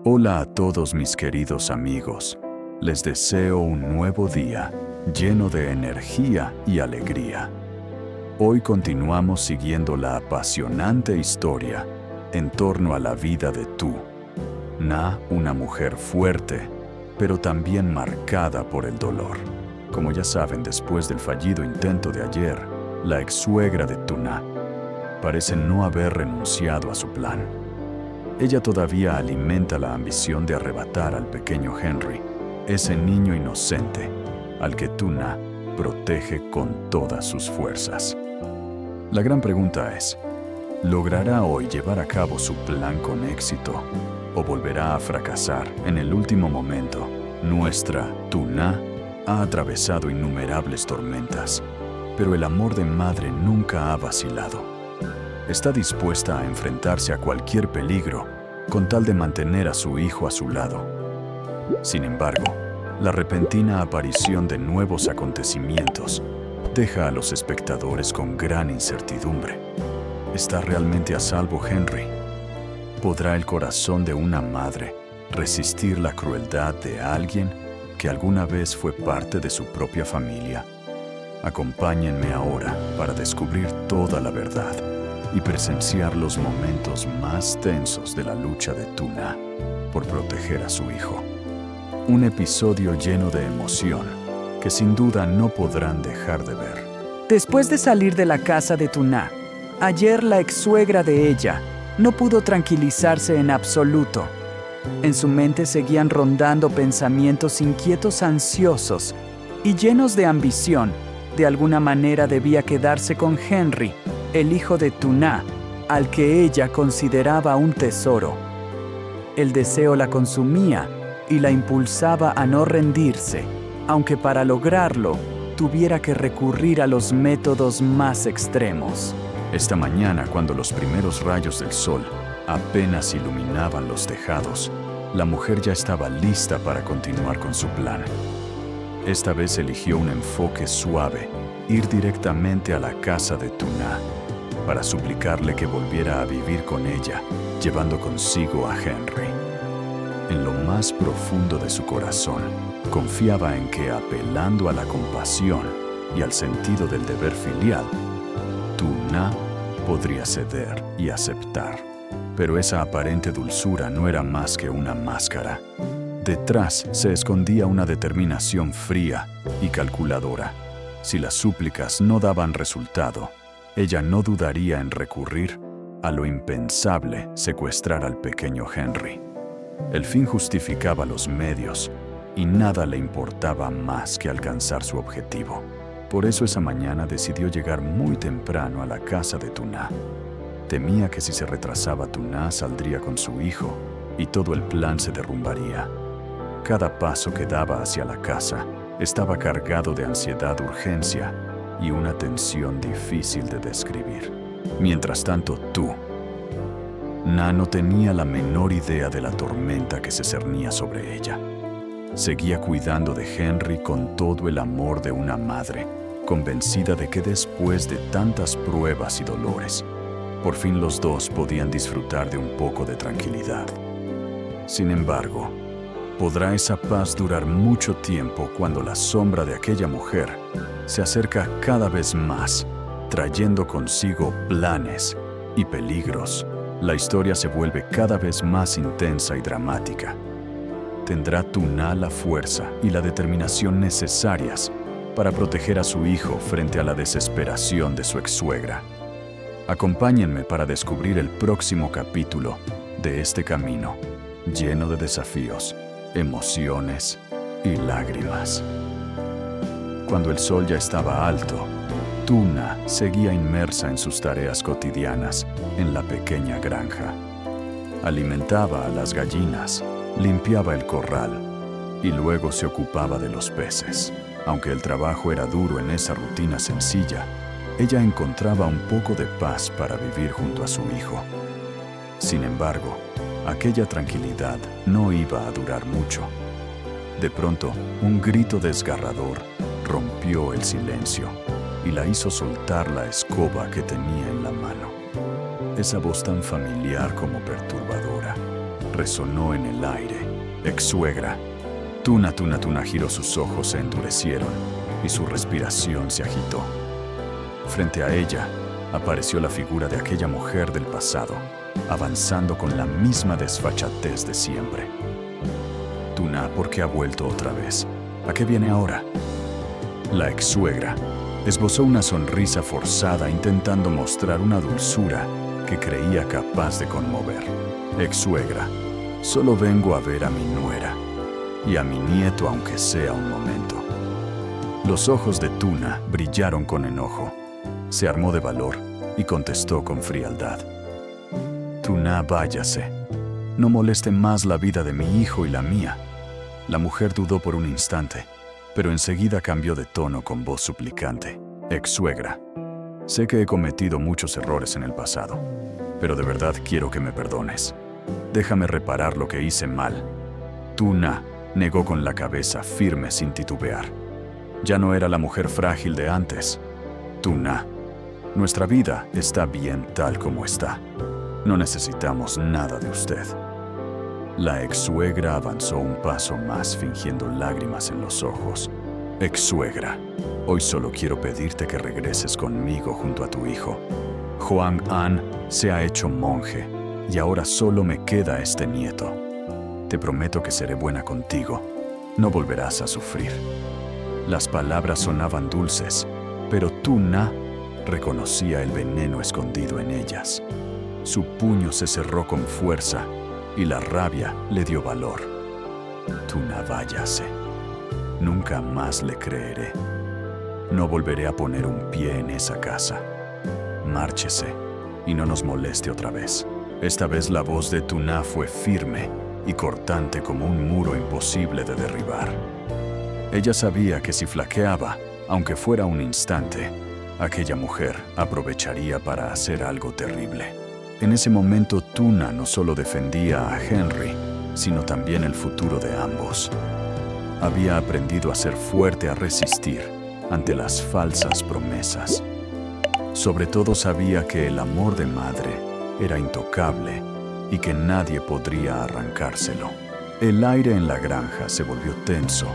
Hola a todos mis queridos amigos. Les deseo un nuevo día lleno de energía y alegría. Hoy continuamos siguiendo la apasionante historia en torno a la vida de Tu Na, una mujer fuerte, pero también marcada por el dolor. Como ya saben, después del fallido intento de ayer, la ex-suegra de Tu Na parece no haber renunciado a su plan. Ella todavía alimenta la ambición de arrebatar al pequeño Henry, ese niño inocente al que Tu Na protege con todas sus fuerzas. La gran pregunta es, ¿logrará hoy llevar a cabo su plan con éxito o volverá a fracasar en el último momento? Nuestra Tu Na ha atravesado innumerables tormentas, pero el amor de madre nunca ha vacilado. Está dispuesta a enfrentarse a cualquier peligro con tal de mantener a su hijo a su lado. Sin embargo, la repentina aparición de nuevos acontecimientos deja a los espectadores con gran incertidumbre. ¿Está realmente a salvo Henry? ¿Podrá el corazón de una madre resistir la crueldad de alguien que alguna vez fue parte de su propia familia? Acompáñenme ahora para descubrir toda la verdad y presenciar los momentos más tensos de la lucha de Tu Na por proteger a su hijo. Un episodio lleno de emoción que sin duda no podrán dejar de ver. Después de salir de la casa de Tu Na, ayer la ex-suegra de ella no pudo tranquilizarse en absoluto. En su mente seguían rondando pensamientos inquietos, ansiosos y llenos de ambición. De alguna manera debía quedarse con Henry, el hijo de Tu Na, al que ella consideraba un tesoro. El deseo la consumía y la impulsaba a no rendirse, aunque para lograrlo tuviera que recurrir a los métodos más extremos. Esta mañana, cuando los primeros rayos del sol apenas iluminaban los tejados, la mujer ya estaba lista para continuar con su plan. Esta vez eligió un enfoque suave, ir directamente a la casa de Tu Na, para suplicarle que volviera a vivir con ella, llevando consigo a Henry. En lo más profundo de su corazón, confiaba en que, apelando a la compasión y al sentido del deber filial, Tu Na podría ceder y aceptar. Pero esa aparente dulzura no era más que una máscara. Detrás se escondía una determinación fría y calculadora. Si las súplicas no daban resultado, ella no dudaría en recurrir a lo impensable: secuestrar al pequeño Henry. El fin justificaba los medios y nada le importaba más que alcanzar su objetivo. Por eso esa mañana decidió llegar muy temprano a la casa de Tu Na. Temía que si se retrasaba, Tu Na saldría con su hijo y todo el plan se derrumbaría. Cada paso que daba hacia la casa estaba cargado de ansiedad, urgencia y una tensión difícil de describir. Mientras tanto, Tu Na no tenía la menor idea de la tormenta que se cernía sobre ella. Seguía cuidando de Henry con todo el amor de una madre, convencida de que después de tantas pruebas y dolores, por fin los dos podían disfrutar de un poco de tranquilidad. Sin embargo, ¿podrá esa paz durar mucho tiempo cuando la sombra de aquella mujer se acerca cada vez más, trayendo consigo planes y peligros? La historia se vuelve cada vez más intensa y dramática. ¿Tendrá Tu Na la fuerza y la determinación necesarias para proteger a su hijo frente a la desesperación de su ex-suegra? Acompáñenme para descubrir el próximo capítulo de este camino, lleno de desafíos, emociones y lágrimas. Cuando el sol ya estaba alto, Tu Na seguía inmersa en sus tareas cotidianas en la pequeña granja. Alimentaba a las gallinas, limpiaba el corral y luego se ocupaba de los peces. Aunque el trabajo era duro en esa rutina sencilla, ella encontraba un poco de paz para vivir junto a su hijo. Sin embargo, aquella tranquilidad no iba a durar mucho. De pronto, un grito desgarrador rompió el silencio y la hizo soltar la escoba que tenía en la mano. Esa voz tan familiar como perturbadora resonó en el aire. Ex-suegra. Tuna giró sus ojos, se endurecieron y su respiración se agitó. Frente a ella apareció la figura de aquella mujer del pasado, avanzando con la misma desfachatez de siempre. Tuna, ¿por qué ha vuelto otra vez? ¿A qué viene ahora? La ex-suegra esbozó una sonrisa forzada, intentando mostrar una dulzura que creía capaz de conmover. Ex-suegra, solo vengo a ver a mi nuera y a mi nieto, aunque sea un momento. Los ojos de Tuna brillaron con enojo. Se armó de valor y contestó con frialdad. Tuna, váyase. No moleste más la vida de mi hijo y la mía. La mujer dudó por un instante, pero enseguida cambió de tono con voz suplicante. Ex-suegra, sé que he cometido muchos errores en el pasado, pero de verdad quiero que me perdones. Déjame reparar lo que hice mal. Tuna negó con la cabeza, firme sin titubear. Ya no era la mujer frágil de antes. Tuna, nuestra vida está bien tal como está. No necesitamos nada de usted. La ex-suegra avanzó un paso más, fingiendo lágrimas en los ojos. Ex-suegra, hoy solo quiero pedirte que regreses conmigo junto a tu hijo. Juan An se ha hecho monje y ahora solo me queda este nieto. Te prometo que seré buena contigo. No volverás a sufrir. Las palabras sonaban dulces, pero Tuna reconocía el veneno escondido en ellas. Su puño se cerró con fuerza y la rabia le dio valor. Tuna, váyase. Nunca más le creeré. No volveré a poner un pie en esa casa. Márchese y no nos moleste otra vez. Esta vez la voz de Tuna fue firme y cortante como un muro imposible de derribar. Ella sabía que si flaqueaba, aunque fuera un instante, aquella mujer aprovecharía para hacer algo terrible. En ese momento, Tuna no solo defendía a Henry, sino también el futuro de ambos. Había aprendido a ser fuerte, a resistir ante las falsas promesas. Sobre todo sabía que el amor de madre era intocable y que nadie podría arrancárselo. El aire en la granja se volvió tenso.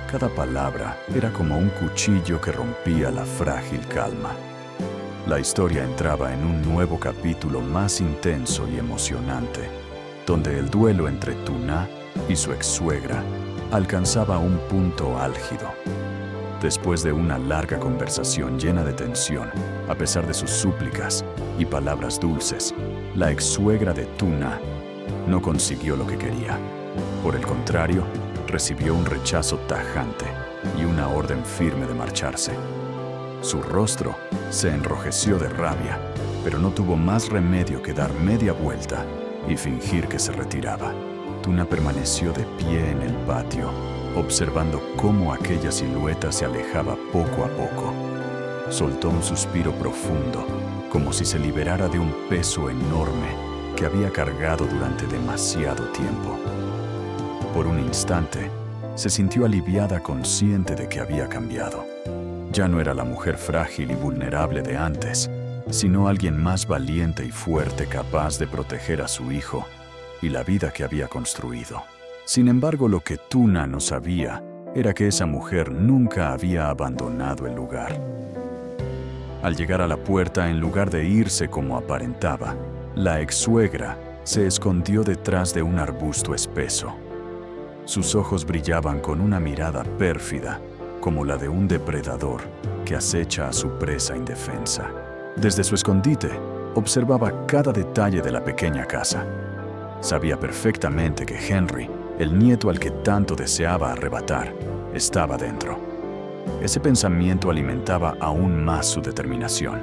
Cada palabra era como un cuchillo que rompía la frágil calma. La historia entraba en un nuevo capítulo más intenso y emocionante, donde el duelo entre Tuna y su ex-suegra alcanzaba un punto álgido. Después de una larga conversación llena de tensión, a pesar de sus súplicas y palabras dulces, la ex-suegra de Tuna no consiguió lo que quería. Por el contrario, recibió un rechazo tajante y una orden firme de marcharse. Su rostro se enrojeció de rabia, pero no tuvo más remedio que dar media vuelta y fingir que se retiraba. Tuna permaneció de pie en el patio, observando cómo aquella silueta se alejaba poco a poco. Soltó un suspiro profundo, como si se liberara de un peso enorme que había cargado durante demasiado tiempo. Por un instante, se sintió aliviada, consciente de que había cambiado. Ya no era la mujer frágil y vulnerable de antes, sino alguien más valiente y fuerte, capaz de proteger a su hijo y la vida que había construido. Sin embargo, lo que Tuna no sabía era que esa mujer nunca había abandonado el lugar. Al llegar a la puerta, en lugar de irse como aparentaba, la ex-suegra se escondió detrás de un arbusto espeso. Sus ojos brillaban con una mirada pérfida, como la de un depredador que acecha a su presa indefensa. Desde su escondite, observaba cada detalle de la pequeña casa. Sabía perfectamente que Henry, el nieto al que tanto deseaba arrebatar, estaba dentro. Ese pensamiento alimentaba aún más su determinación.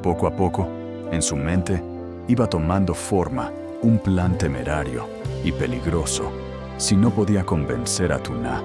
Poco a poco, en su mente, iba tomando forma un plan temerario y peligroso. Si no podía convencer a Tuna,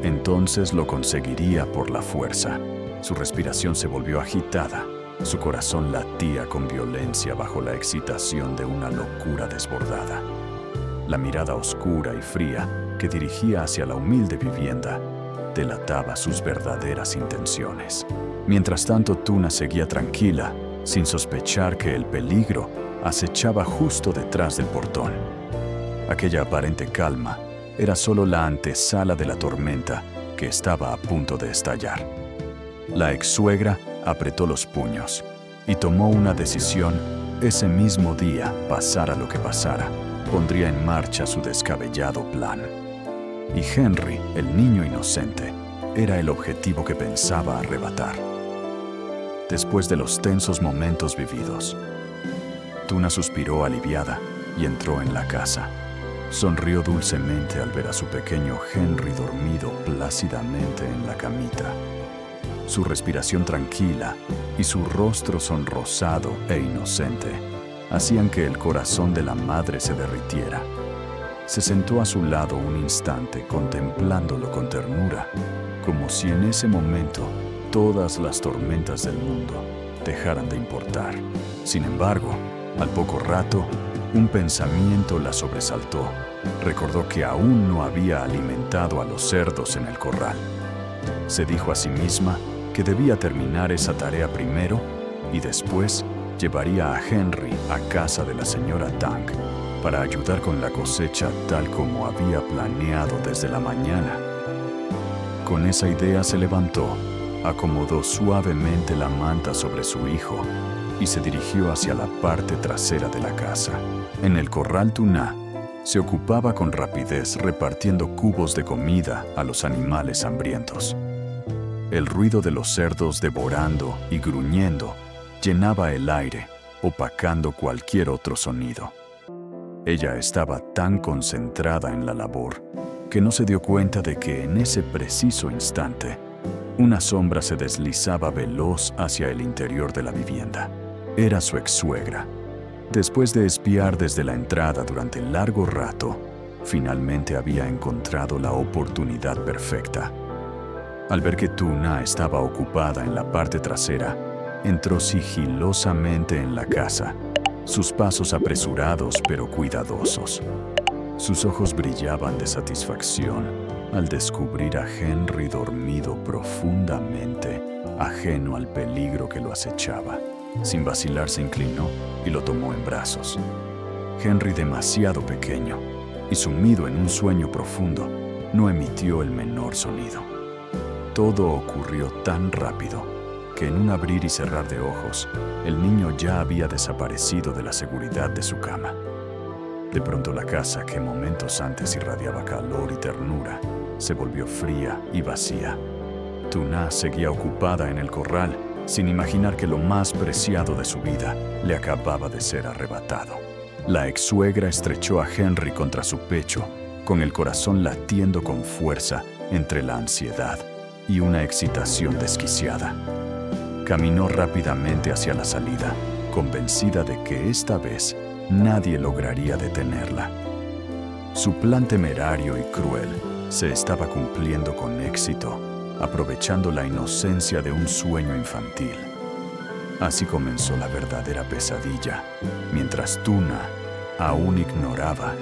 entonces lo conseguiría por la fuerza. Su respiración se volvió agitada. Su corazón latía con violencia bajo la excitación de una locura desbordada. La mirada oscura y fría que dirigía hacia la humilde vivienda delataba sus verdaderas intenciones. Mientras tanto, Tuna seguía tranquila, sin sospechar que el peligro acechaba justo detrás del portón. Aquella aparente calma era solo la antesala de la tormenta que estaba a punto de estallar. La ex-suegra apretó los puños y tomó una decisión. Ese mismo día, pasara lo que pasara, pondría en marcha su descabellado plan. Y Henry, el niño inocente, era el objetivo que pensaba arrebatar. Después de los tensos momentos vividos, Tuna suspiró aliviada y entró en la casa. Sonrió dulcemente al ver a su pequeño Henry dormido plácidamente en la camita. Su respiración tranquila y su rostro sonrosado e inocente hacían que el corazón de la madre se derritiera. Se sentó a su lado un instante contemplándolo con ternura, como si en ese momento todas las tormentas del mundo dejaran de importar. Sin embargo, al poco rato, un pensamiento la sobresaltó. Recordó que aún no había alimentado a los cerdos en el corral. Se dijo a sí misma que debía terminar esa tarea primero y después llevaría a Henry a casa de la señora Tang para ayudar con la cosecha tal como había planeado desde la mañana. Con esa idea se levantó, acomodó suavemente la manta sobre su hijo y se dirigió hacia la parte trasera de la casa. En el corral Tuna se ocupaba con rapidez repartiendo cubos de comida a los animales hambrientos. El ruido de los cerdos devorando y gruñendo llenaba el aire, opacando cualquier otro sonido. Ella estaba tan concentrada en la labor que no se dio cuenta de que en ese preciso instante una sombra se deslizaba veloz hacia el interior de la vivienda. Era su ex-suegra. Después de espiar desde la entrada durante largo rato, finalmente había encontrado la oportunidad perfecta. Al ver que Tuna estaba ocupada en la parte trasera, entró sigilosamente en la casa, sus pasos apresurados pero cuidadosos. Sus ojos brillaban de satisfacción al descubrir a Henry dormido profundamente, ajeno al peligro que lo acechaba. Sin vacilar se inclinó y lo tomó en brazos. Henry, demasiado pequeño y sumido en un sueño profundo, no emitió el menor sonido. Todo ocurrió tan rápido que en un abrir y cerrar de ojos, el niño ya había desaparecido de la seguridad de su cama. De pronto la casa, que momentos antes irradiaba calor y ternura, se volvió fría y vacía. Tuna seguía ocupada en el corral, sin imaginar que lo más preciado de su vida le acababa de ser arrebatado. La ex-suegra estrechó a Henry contra su pecho, con el corazón latiendo con fuerza entre la ansiedad y una excitación desquiciada. Caminó rápidamente hacia la salida, convencida de que esta vez nadie lograría detenerla. Su plan temerario y cruel se estaba cumpliendo con éxito, aprovechando la inocencia de un sueño infantil. Así comenzó la verdadera pesadilla, mientras Tuna aún ignoraba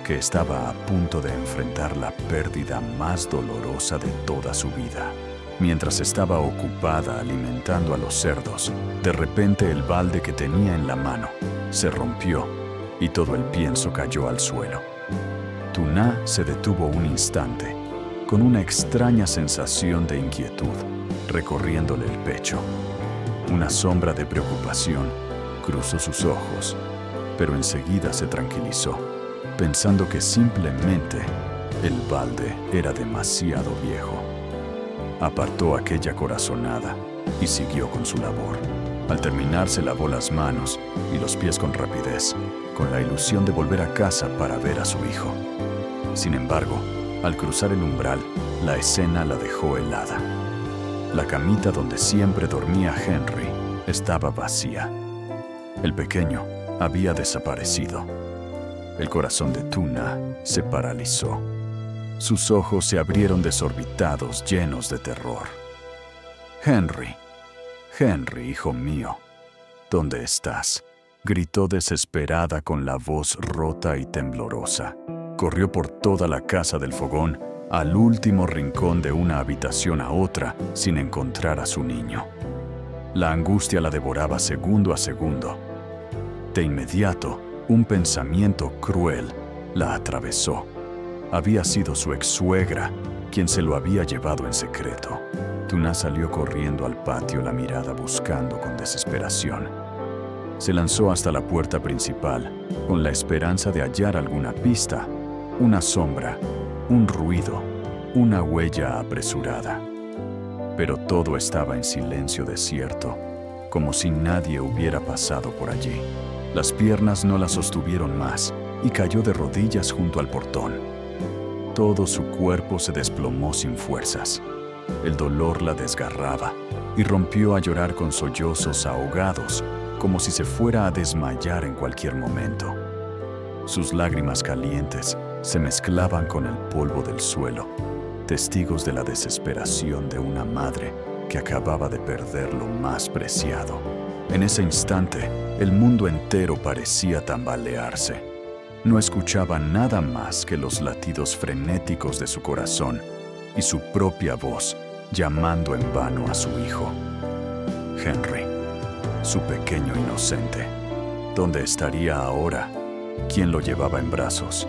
que estaba a punto de enfrentar la pérdida más dolorosa de toda su vida. Mientras estaba ocupada alimentando a los cerdos, de repente el balde que tenía en la mano se rompió y todo el pienso cayó al suelo. Tuna se detuvo un instante, con una extraña sensación de inquietud recorriéndole el pecho. Una sombra de preocupación cruzó sus ojos, pero enseguida se tranquilizó, pensando que simplemente el balde era demasiado viejo. Apartó aquella corazonada y siguió con su labor. Al terminar se lavó las manos y los pies con rapidez, con la ilusión de volver a casa para ver a su hijo. Sin embargo, al cruzar el umbral, la escena la dejó helada. La camita donde siempre dormía Henry estaba vacía. El pequeño había desaparecido. El corazón de Tuna se paralizó. Sus ojos se abrieron desorbitados, llenos de terror. Henry, Henry, hijo mío, ¿dónde estás?, gritó desesperada con la voz rota y temblorosa. Corrió por toda la casa del fogón, al último rincón de una habitación a otra, sin encontrar a su niño. La angustia la devoraba segundo a segundo. De inmediato, un pensamiento cruel La atravesó. Había sido su ex-suegra quien se lo había llevado en secreto. Tuna salió corriendo al patio, la mirada buscando con desesperación. Se lanzó hasta la puerta principal con la esperanza de hallar alguna pista, una sombra, un ruido, una huella apresurada. Pero todo estaba en silencio desierto, como si nadie hubiera pasado por allí. Las piernas no la sostuvieron más y cayó de rodillas junto al portón. Todo su cuerpo se desplomó sin fuerzas. El dolor la desgarraba y rompió a llorar con sollozos ahogados, como si se fuera a desmayar en cualquier momento. Sus lágrimas calientes se mezclaban con el polvo del suelo, testigos de la desesperación de una madre que acababa de perder lo más preciado. En ese instante, el mundo entero parecía tambalearse. No escuchaba nada más que los latidos frenéticos de su corazón y su propia voz llamando en vano a su hijo. Henry, su pequeño inocente. ¿Dónde estaría ahora? ¿Quién lo llevaba en brazos?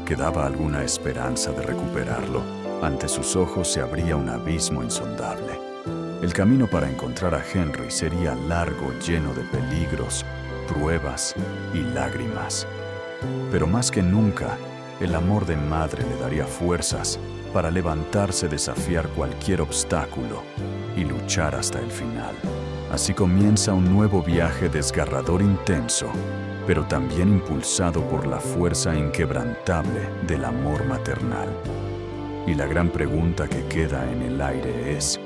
¿Quedaba alguna esperanza de recuperarlo? Ante sus ojos se abría un abismo insondable. El camino para encontrar a Henry sería largo, lleno de peligros, pruebas y lágrimas. Pero más que nunca, el amor de madre le daría fuerzas para levantarse, desafiar cualquier obstáculo y luchar hasta el final. Así comienza un nuevo viaje desgarrador, intenso, pero también impulsado por la fuerza inquebrantable del amor maternal. Y la gran pregunta que queda en el aire es: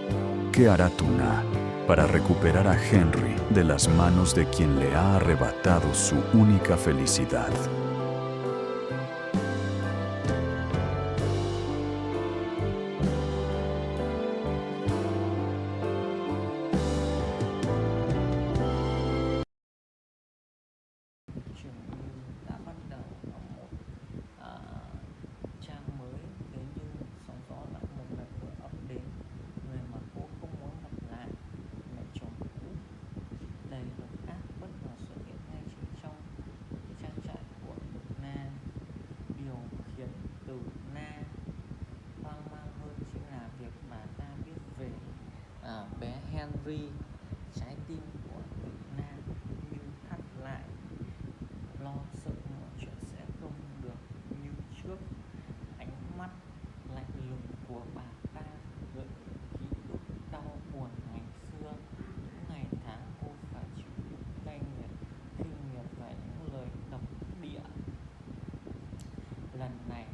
¿qué hará Tuna para recuperar a Henry de las manos de quien le ha arrebatado su única felicidad? Trường như đã bắt đầu ở một à, trang mới. Nếu như sóng gió lại một lần nữa ập đến, người mà cô không muốn gặp lại, mẹ chồng cũ đầy độc ác bất ngờ xuất hiện ngay chính trong trang trại của Tử Na. Điều khiến Tử Na hoang mang hơn chính là việc bà ta biết về bé Henry. Trái tim của Tử Na như thắt lại, lo sợ mọi chuyện sẽ không được như trước. Ánh mắt lạnh lùng của bà ta gợi ký ức đau buồn ngày xưa, những ngày tháng cô phải chịu đựng cay nghiệt, khinh miệt và những lời độc địa. Lần này,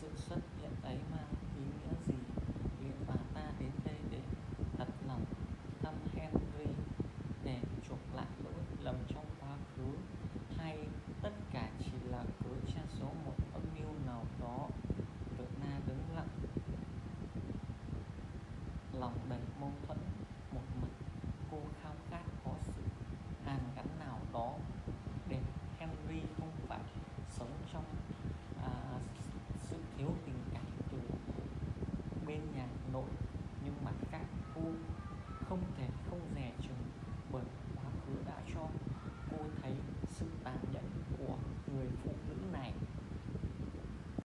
sự xuất hiện ấy mang ý nghĩa gì? Liệu bà ta đến đây để thật lòng thăm Henry, để chuộc lại lỗi lầm trong quá khứ, hay tất cả chỉ là cớ che giấu một âm mưu nào đó? Tử Na đứng lặng, lòng đầy mâu thuẫn. Một mặt cô khao khát có sự hàn gắn nào đó để Henry không phải sống trong sự thiếu tình cảm từ bên nhà nội, nhưng mặt khác cô không thể không dè chừng, bởi quá khứ đã cho cô thấy sự tàn nhẫn của người phụ